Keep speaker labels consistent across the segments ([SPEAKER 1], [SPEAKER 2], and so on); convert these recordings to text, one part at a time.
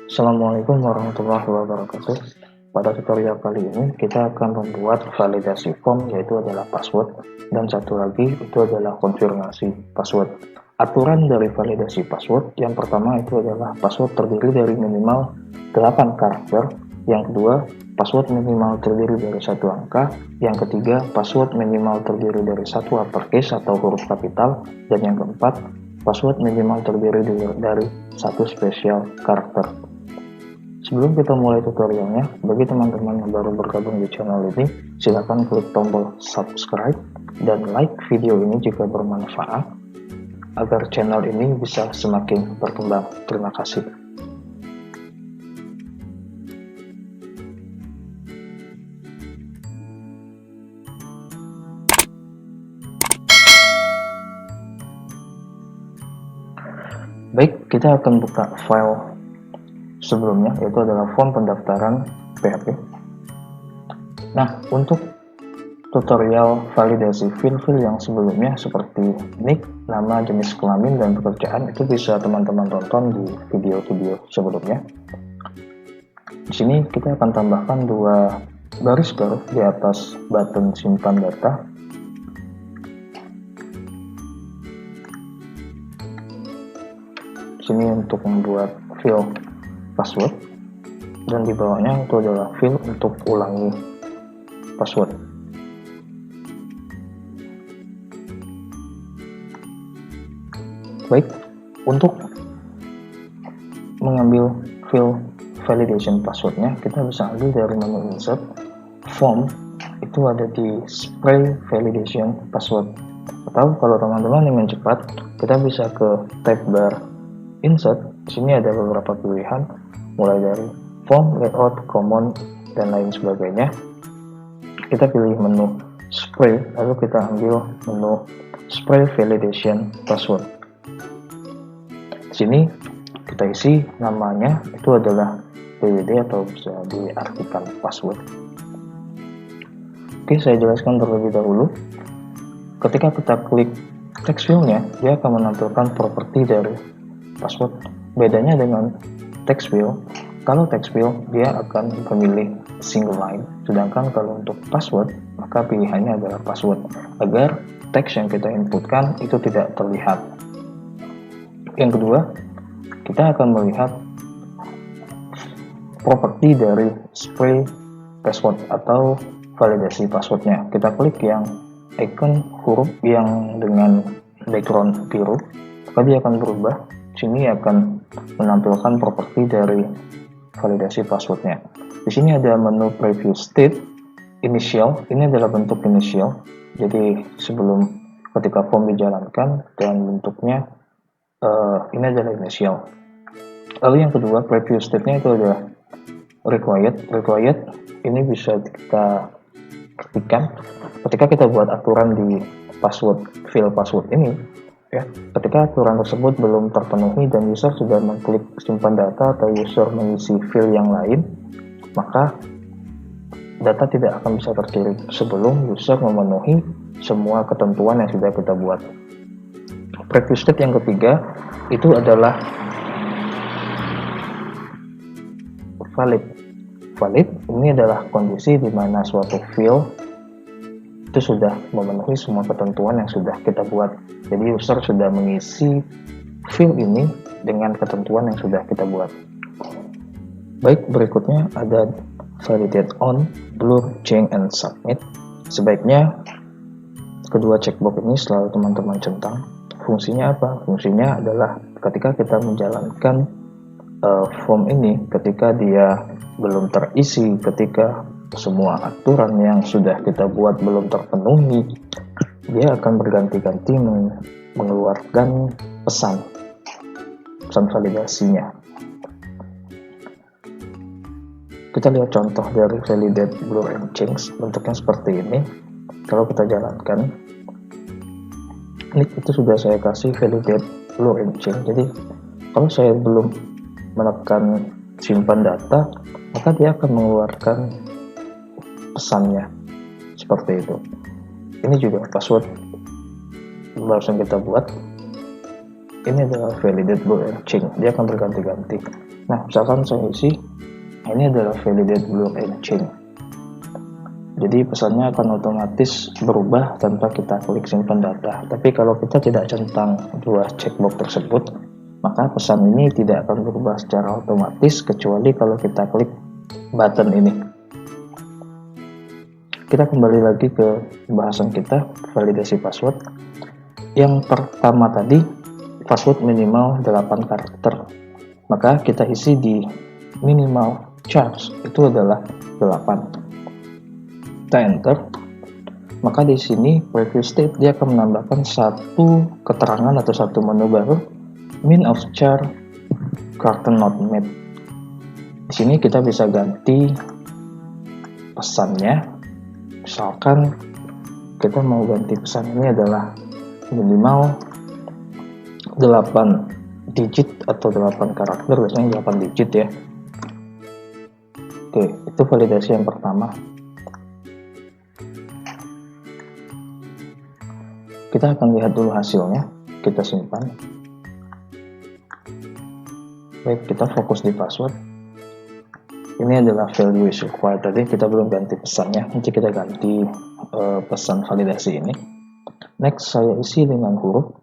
[SPEAKER 1] Assalamualaikum warahmatullahi wabarakatuh. Pada tutorial kali ini kita akan membuat validasi form, yaitu adalah password, dan satu lagi itu adalah konfirmasi password. Aturan dari validasi password yang pertama itu adalah password terdiri dari minimal 8 karakter, yang kedua password minimal terdiri dari satu angka, yang ketiga password minimal terdiri dari satu uppercase atau huruf kapital, dan yang keempat password minimal terdiri dari satu spesial karakter. Sebelum kita mulai tutorialnya, bagi teman-teman yang baru bergabung di channel ini, silakan klik tombol subscribe dan like video ini jika bermanfaat, agar channel ini bisa semakin berkembang. Terima kasih. Baik, kita akan buka file sebelumnya, yaitu adalah form pendaftaran PHP. Nah, untuk tutorial validasi field-field yang sebelumnya seperti nick, nama, jenis kelamin, dan pekerjaan itu bisa teman-teman tonton di video-video sebelumnya. Di sini kita akan tambahkan dua garis garis di atas button simpan data. Di sini untuk membuat field password, dan di bawahnya itu adalah field untuk ulangi password. Baik, untuk mengambil field validation passwordnya, kita bisa ambil dari menu insert, form, itu ada di spray validation password. Atau kalau teman-teman ingin cepat, kita bisa ke tab bar insert. Di sini ada beberapa pilihan, mulai dari form, layout, common, dan lain sebagainya. Kita pilih menu spray, lalu kita ambil menu spray validation password. Di sini kita isi namanya, itu adalah PWD atau bisa diartikan password. Oke, saya jelaskan terlebih dahulu. Ketika kita klik text field-nya, dia akan menampilkan properti dari password. Bedanya dengan text field, kalau text field dia akan memilih single line, sedangkan kalau untuk password maka pilihannya adalah password, agar teks yang kita inputkan itu tidak terlihat. Yang kedua, kita akan melihat properti dari spray password atau validasi passwordnya. Kita klik yang icon huruf yang dengan background biru, maka dia akan berubah. Sini akan menampilkan properti dari validasi passwordnya. Di sini ada menu preview state, initial, ini adalah bentuk initial. Jadi sebelum ketika form dijalankan, dan bentuknya ini adalah initial. Lalu yang kedua, preview state-nya itu ada required. Required ini bisa kita ketikkan ketika kita buat aturan di password field password ini. Ya, ketika aturan tersebut belum terpenuhi dan user sudah mengklik simpan data atau user mengisi field yang lain, maka data tidak akan bisa terkirim sebelum user memenuhi semua ketentuan yang sudah kita buat. Preview state yang ketiga itu adalah valid. Valid ini adalah kondisi di mana suatu field itu sudah memenuhi semua ketentuan yang sudah kita buat. Jadi user sudah mengisi field ini dengan ketentuan yang sudah kita buat. Baik, berikutnya ada validate on, blur, change, and submit. Sebaiknya kedua checkbox ini selalu teman-teman centang. Fungsinya apa? Fungsinya adalah ketika kita menjalankan form ini, ketika dia belum terisi, ketika semua aturan yang sudah kita buat belum terpenuhi, dia akan berganti-ganti mengeluarkan pesan validasinya. Kita lihat contoh dari validate, blur, and change. Bentuknya seperti ini. Kalau kita jalankan, ini itu sudah saya kasih validate, blur, and change. Jadi kalau saya belum menekan simpan data, maka dia akan mengeluarkan pesannya seperti itu. Ini juga password barusan kita buat. ini adalah validate blue and change, dia akan berganti-ganti. Nah, misalkan saya isi ini adalah validate blue and change, jadi pesannya akan otomatis berubah tanpa kita klik simpan data. Tapi kalau kita tidak centang dua checkbox tersebut, maka pesan ini tidak akan berubah secara otomatis kecuali kalau kita klik button ini. Kita kembali lagi ke pembahasan kita, validasi password. Yang pertama tadi, password minimal 8 karakter. Maka kita isi di minimal charge itu adalah 8. Kita enter. Maka di sini preview state dia akan menambahkan satu keterangan atau satu menu baru, min of char character not met. Di sini kita bisa ganti pesannya. Misalkan kita mau ganti pesan ini adalah minimal 8 digit atau 8 karakter, biasanya 8 digit ya. Oke, itu validasi yang pertama. Kita akan lihat dulu hasilnya, kita simpan. Baik, kita fokus di password. Ini adalah value is required, tadi kita belum ganti pesannya, nanti kita ganti pesan validasi ini. Next, saya isi dengan huruf.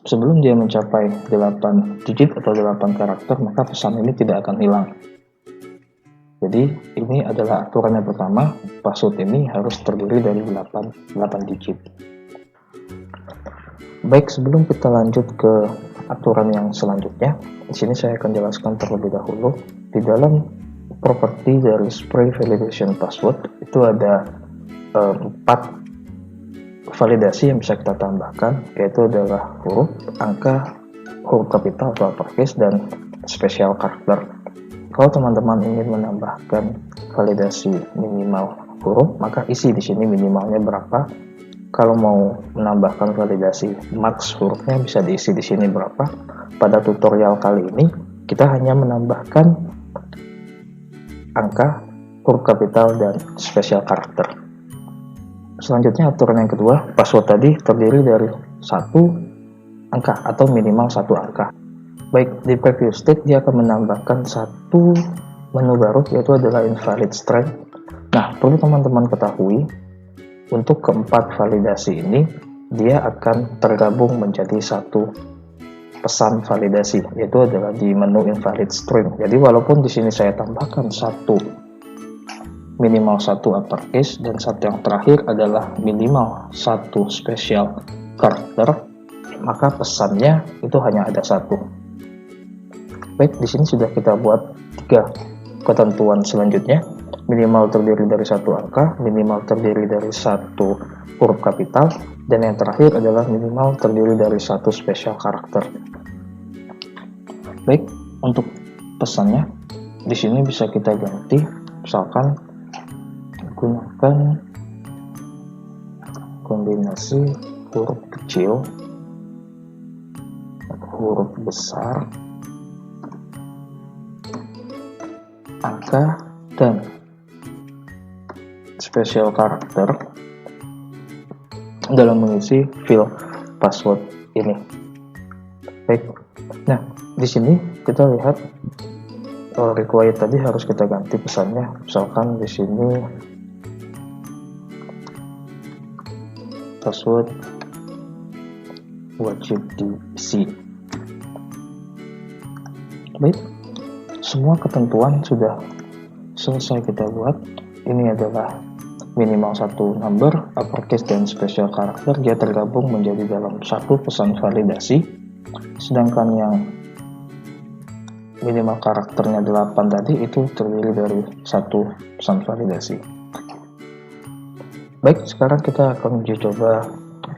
[SPEAKER 1] Sebelum dia mencapai 8 digit atau 8 karakter, maka pesan ini tidak akan hilang. Jadi ini adalah aturan yang pertama, password ini harus terdiri dari 8 digit. Baik, sebelum kita lanjut ke aturan yang selanjutnya, di sini saya akan jelaskan terlebih dahulu. Di dalam properti dari spray validation password itu ada 4 validasi yang bisa kita tambahkan, yaitu adalah huruf, angka, huruf kapital atau uppercase, dan special character. Kalau teman-teman ingin menambahkan validasi minimal huruf, maka isi di sini minimalnya berapa. Kalau mau menambahkan validasi max hurufnya, bisa diisi di sini berapa. Pada tutorial kali ini kita hanya menambahkan angka, huruf kapital, dan special character. Selanjutnya aturan yang kedua, password tadi terdiri dari 1 angka atau minimal 1 angka. Baik, di preview state dia akan menambahkan 1 menu baru, yaitu adalah invalid string. Nah, perlu teman-teman ketahui, untuk keempat validasi ini dia akan tergabung menjadi 1 pesan validasi, yaitu adalah di menu invalid string. Jadi walaupun di sini saya tambahkan minimal 1 uppercase dan yang terakhir adalah minimal 1 special character, maka pesannya itu hanya ada 1. Baik, di sini sudah kita buat 3 ketentuan selanjutnya. Minimal terdiri dari 1 angka, minimal terdiri dari 1 huruf kapital, dan yang terakhir adalah minimal terdiri dari 1 special character. Baik, untuk pesannya di sini bisa kita ganti, misalkan gunakan kombinasi huruf kecil, huruf besar, angka, dan special character dalam mengisi field password ini. Baik, nah di sini kita lihat required tadi harus kita ganti pesannya. Misalkan di sini password wajib diisi. Baik, semua ketentuan sudah selesai kita buat. Ini adalah minimal 1 number, uppercase, dan special character. Dia tergabung menjadi dalam 1 pesan validasi. Sedangkan yang minimal karakternya 8 tadi itu terdiri dari 1 pesan validasi. Baik, sekarang kita akan uji coba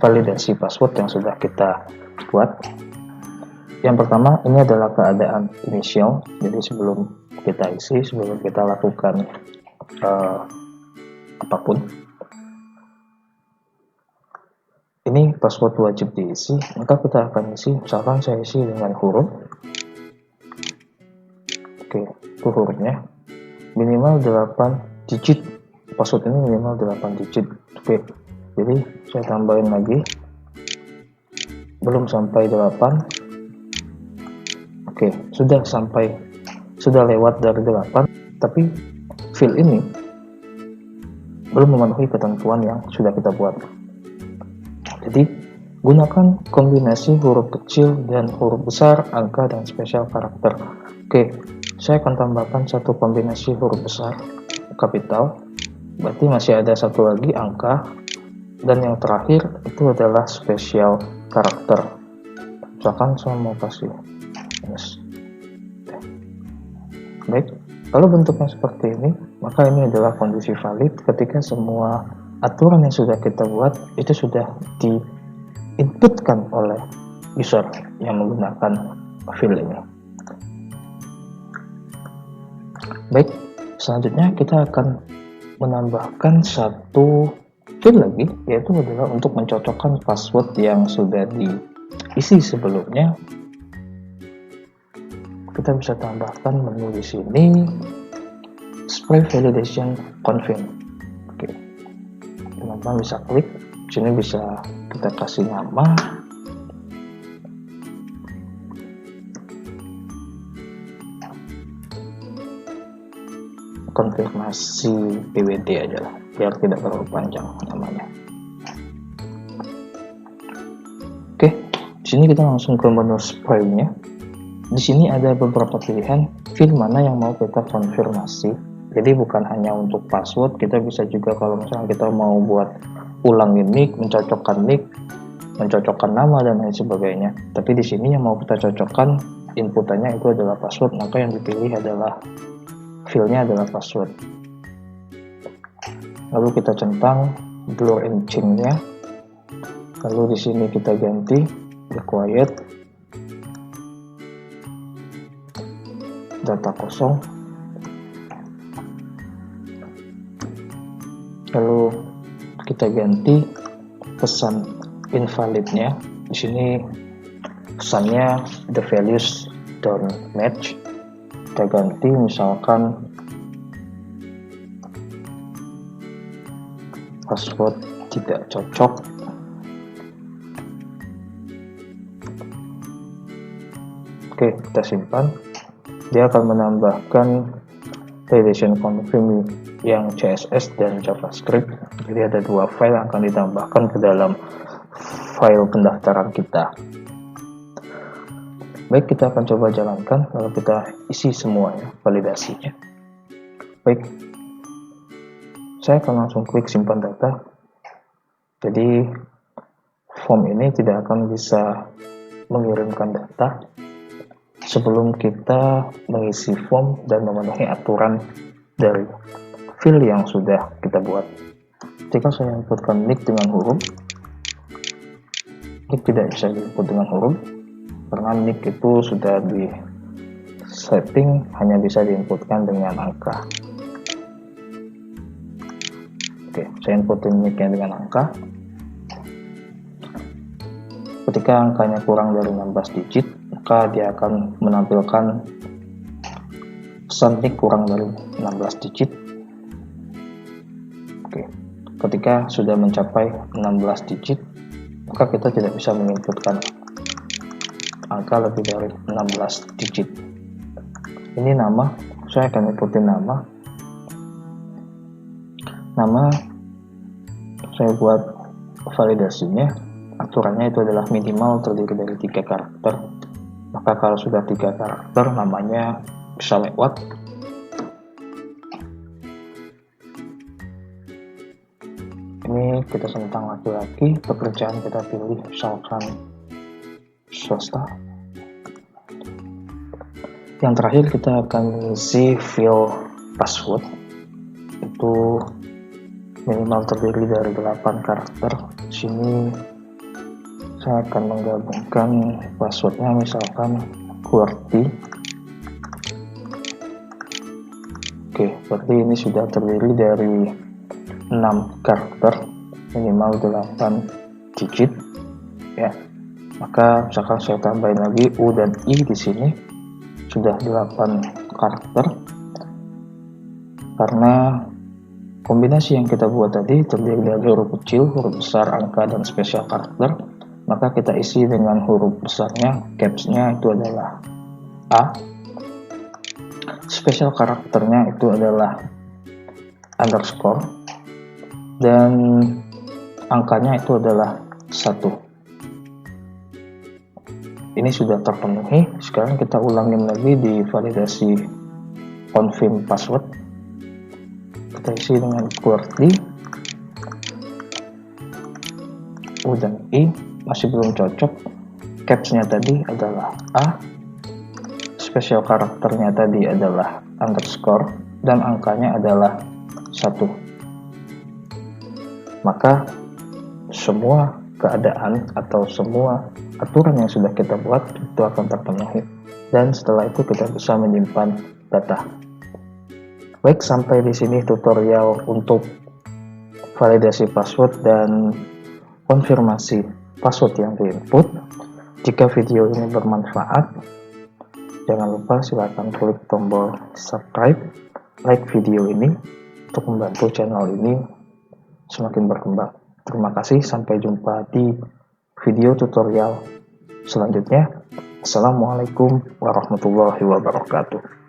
[SPEAKER 1] validasi password yang sudah kita buat. Yang pertama, ini adalah keadaan initial. Jadi sebelum kita isi, sebelum kita lakukan apapun, ini password wajib diisi, maka kita akan isi. Misalkan saya isi dengan huruf. Oke, itu hurufnya minimal 8 digit. Password ini minimal 8 digit. Oke, jadi saya tambahin lagi belum sampai 8. Oke, sudah lewat dari 8, tapi fill ini belum memenuhi ketentuan yang sudah kita buat. Jadi gunakan kombinasi huruf kecil dan huruf besar, angka, dan spesial karakter. Oke, saya akan tambahkan satu kombinasi huruf besar kapital, berarti masih ada satu lagi angka, dan yang terakhir itu adalah spesial karakter. Misalkan saya mau kasih yes. Baik, kalau bentuknya seperti ini, maka ini adalah kondisi valid ketika semua aturan yang sudah kita buat itu sudah diinputkan oleh user yang menggunakan fill ini. Baik, selanjutnya kita akan menambahkan satu fill lagi, yaitu adalah untuk mencocokkan password yang sudah diisi sebelumnya. Kita bisa tambahkan menu di sini, Spray Validation Confirm. Oke, teman-teman bisa klik sini, bisa kita kasih nama, konfirmasi PWD aja lah, biar tidak terlalu panjang namanya. Oke, di sini kita langsung ke menu spray-nya. Di sini ada beberapa pilihan fill mana yang mau kita konfirmasi. Jadi bukan hanya untuk password, kita bisa juga kalau misalnya kita mau buat ulangin nick, mencocokkan nama dan lain sebagainya. Tapi di sini yang mau kita cocokkan inputannya itu adalah password, maka yang dipilih adalah fill-nya adalah password. Lalu kita centang blur and change-nya. Lalu di sini kita ganti required data kosong, lalu kita ganti pesan invalidnya. Di sini pesannya the values don't match, kita ganti misalkan password tidak cocok. Oke, kita simpan. Dia akan menambahkan validation confirm yang CSS dan JavaScript. Jadi ada dua file yang akan ditambahkan ke dalam file pendaftaran kita. Baik, kita akan coba jalankan, lalu kita isi semuanya, validasinya. Baik, saya akan langsung klik simpan data. Jadi form ini tidak akan bisa mengirimkan data sebelum kita mengisi form dan memenuhi aturan dari fill yang sudah kita buat. Jika saya inputkan nick dengan huruf, nick tidak bisa diinput dengan huruf karena nick itu sudah di setting hanya bisa diinputkan dengan angka. Oke, saya inputin nicknya dengan angka. Ketika angkanya kurang dari 16 digit, maka dia akan menampilkan pesan nick kurang dari 16 digit. Oke, ketika sudah mencapai 16 digit, maka kita tidak bisa menginputkan angka lebih dari 16 digit. Ini nama, saya akan inputin nama. Nama saya buat validasinya. Aturannya itu adalah minimal terdiri dari 3 karakter. Maka kalau sudah 3 karakter, namanya bisa lewat. Ini kita centang laki-laki, pekerjaan kita pilih misalkan swasta. Yang terakhir kita akan mengisi field password. Itu minimal terdiri dari 8 karakter. Di sini saya akan menggabungkan passwordnya misalkan QWERTY. Oke, berarti ini sudah terdiri dari 6 karakter, minimal 8 digit ya. Maka misalkan saya tambahin lagi U dan I di sini sudah 8 karakter. Karena kombinasi yang kita buat tadi terdiri dari huruf kecil, huruf besar, angka, dan spesial karakter, maka kita isi dengan huruf besarnya, capsnya itu adalah A, spesial karakternya itu adalah underscore, dan angkanya itu adalah 1. Ini sudah terpenuhi. Sekarang kita ulangin lagi di validasi confirm password. Kita isi dengan QWERTY U dan I, masih belum cocok. Capsnya tadi adalah A, spesial karakternya tadi adalah underscore, dan angkanya adalah 1. Maka semua keadaan atau semua aturan yang sudah kita buat itu akan terpenuhi, dan setelah itu kita bisa menyimpan data. Baik, sampai di sini tutorial untuk validasi password dan konfirmasi password yang diinput. Jika video ini bermanfaat, jangan lupa silakan klik tombol subscribe, like video ini untuk membantu channel ini semakin berkembang. Terima kasih, sampai jumpa di video tutorial selanjutnya. Assalamualaikum warahmatullahi wabarakatuh.